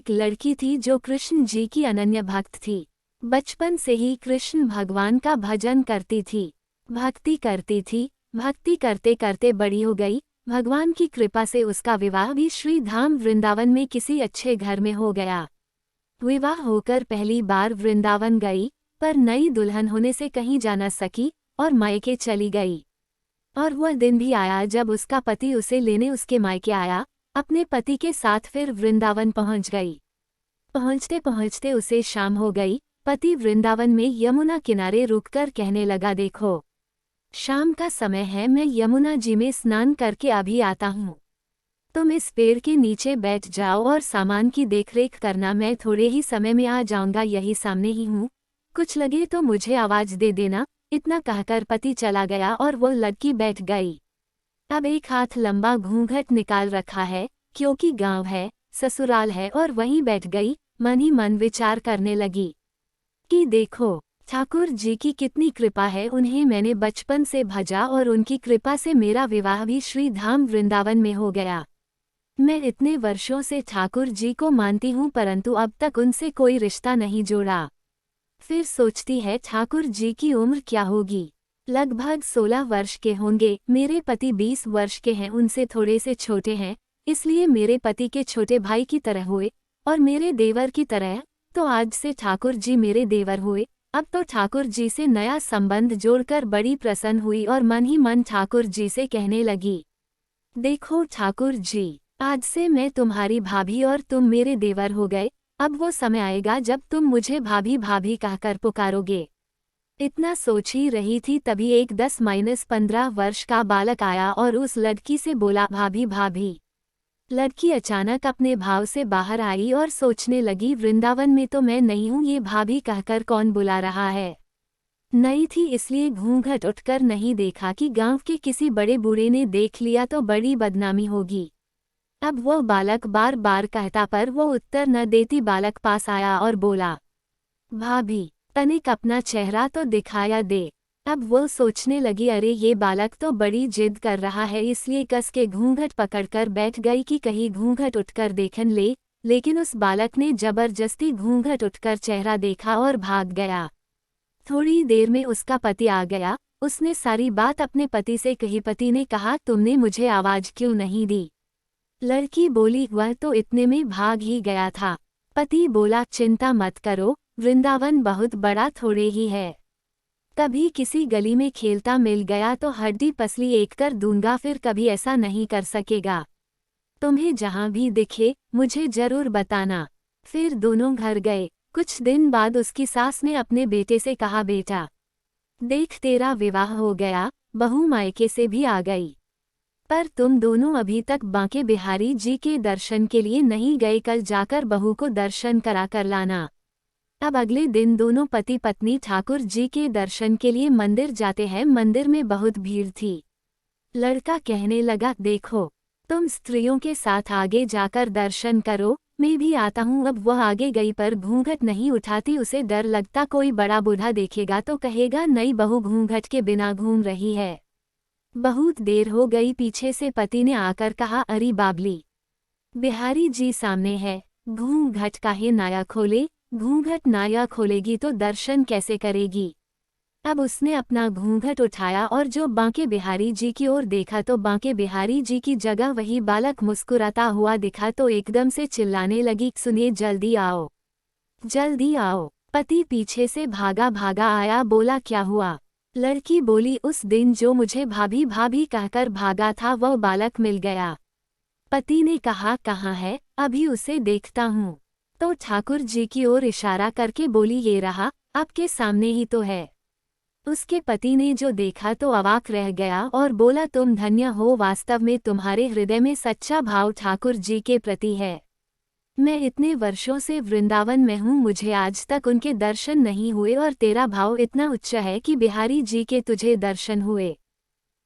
एक लड़की थी जो कृष्ण जी की अनन्य भक्त थी। बचपन से ही कृष्ण भगवान का भजन करती थी, भक्ति करती थी। भक्ति करते करते बड़ी हो गई। भगवान की कृपा से उसका विवाह भी श्री धाम वृंदावन में किसी अच्छे घर में हो गया। विवाह होकर पहली बार वृंदावन गई, पर नई दुल्हन होने से कहीं जा न सकी और मायके चली गई। और वह दिन भी आया जब उसका पति उसे लेने उसके मायके आया। अपने पति के साथ फिर वृंदावन पहुंच गई। पहुंचते पहुंचते उसे शाम हो गई। पति वृंदावन में यमुना किनारे रुककर कहने लगा, देखो शाम का समय है, मैं यमुना जी में स्नान करके अभी आता हूँ। तुम इस पेड़ के नीचे बैठ जाओ और सामान की देखरेख करना, मैं थोड़े ही समय में आ जाऊंगा, यही सामने ही हूँ, कुछ लगे तो मुझे आवाज दे देना। इतना कहकर पति चला गया और वो लड़की बैठ गई। अब एक हाथ लंबा घूंघट निकाल रखा है, क्योंकि गांव है, ससुराल है, और वहीं बैठ गई। मन ही मन विचार करने लगी कि देखो ठाकुर जी की कितनी कृपा है, उन्हें मैंने बचपन से भजा और उनकी कृपा से मेरा विवाह भी श्री धाम वृंदावन में हो गया। मैं इतने वर्षों से ठाकुर जी को मानती हूँ, परंतु अब तक उनसे कोई रिश्ता नहीं जोड़ा। फिर सोचती है ठाकुर जी की उम्र क्या होगी, लगभग 16 वर्ष के होंगे। मेरे पति 20 वर्ष के हैं, उनसे थोड़े से छोटे हैं, इसलिए मेरे पति के छोटे भाई की तरह हुए और मेरे देवर की तरह। तो आज से ठाकुर जी मेरे देवर हुए। अब तो ठाकुर जी से नया संबंध जोड़कर बड़ी प्रसन्न हुई और मन ही मन ठाकुर जी से कहने लगी, देखो ठाकुर जी, आज से मैं तुम्हारी भाभी और तुम मेरे देवर हो गए। अब वो समय आएगा जब तुम मुझे भाभी भाभी कहकर पुकारोगे। इतना सोच ही रही थी तभी एक 10-15 वर्ष का बालक आया और उस लड़की से बोला, भाभी भाभी। लड़की अचानक अपने भाव से बाहर आई और सोचने लगी, वृंदावन में तो मैं नहीं हूँ, ये भाभी कहकर कौन बुला रहा है। नई थी इसलिए घूंघट उठकर नहीं देखा कि गांव के किसी बड़े बूढ़े ने देख लिया तो बड़ी बदनामी होगी। अब वह बालक बार बार कहता पर वो उत्तर न देती। बालक पास आया और बोला, भाभी तनिक अपना चेहरा तो दिखाया दे। अब वो सोचने लगी, अरे ये बालक तो बड़ी जिद कर रहा है, इसलिए कस के घूंघट पकड़कर बैठ गई कि कहीं घूंघट उठकर देखन ले। लेकिन उस बालक ने जबरदस्ती घूंघट उठकर चेहरा देखा और भाग गया। थोड़ी देर में उसका पति आ गया। उसने सारी बात अपने पति से कही। पति ने कहा, तुमने मुझे आवाज क्यों नहीं दी। लड़की बोली, वह तो इतने में भाग ही गया था। पति बोला, चिंता मत करो, वृंदावन बहुत बड़ा थोड़े ही है। कभी किसी गली में खेलता मिल गया तो हड्डी पसली एक कर दूंगा, फिर कभी ऐसा नहीं कर सकेगा। तुम्हें जहां भी दिखे मुझे जरूर बताना। फिर दोनों घर गए। कुछ दिन बाद उसकी सास ने अपने बेटे से कहा, बेटा देख तेरा विवाह हो गया, बहू मायके से भी आ गई, पर तुम दोनों अभी तक बांके बिहारी जी के दर्शन के लिए नहीं गए। कल जाकर बहू को दर्शन करा कर लाना। अब अगले दिन दोनों पति पत्नी ठाकुर जी के दर्शन के लिए मंदिर जाते हैं। मंदिर में बहुत भीड़ थी। लड़का कहने लगा, देखो तुम स्त्रियों के साथ आगे जाकर दर्शन करो, मैं भी आता हूँ। अब वह आगे गई पर घूंघट नहीं उठाती। उसे डर लगता कोई बड़ा बूढ़ा देखेगा तो कहेगा, नई बहू घूंघट के बिना घूम रही है। बहुत देर हो गई। पीछे से पति ने आकर कहा, अरे बाबली, बिहारी जी सामने है, घूंघट काहे नाया खोले। घूंघट नाया खोलेगी तो दर्शन कैसे करेगी। अब उसने अपना घूंघट उठाया और जो बांके बिहारी जी की ओर देखा तो बांके बिहारी जी की जगह वही बालक मुस्कुराता हुआ दिखा। तो एकदम से चिल्लाने लगी, सुनिए जल्दी आओ, जल्दी आओ। पति पीछे से भागा भागा आया। बोला, क्या हुआ। लड़की बोली, उस दिन जो मुझे भाभी भाभी कहकर भागा था वह बालक मिल गया। पति ने कहा, कहाँ है, अभी उसे देखता हूँ। तो ठाकुर जी की ओर इशारा करके बोली, ये रहा, आपके सामने ही तो है। उसके पति ने जो देखा तो अवाक रह गया और बोला, तुम धन्य हो, वास्तव में तुम्हारे हृदय में सच्चा भाव ठाकुर जी के प्रति है। मैं इतने वर्षों से वृंदावन में हूँ, मुझे आज तक उनके दर्शन नहीं हुए और तेरा भाव इतना उच्च है कि बिहारी जी के तुझे दर्शन हुए।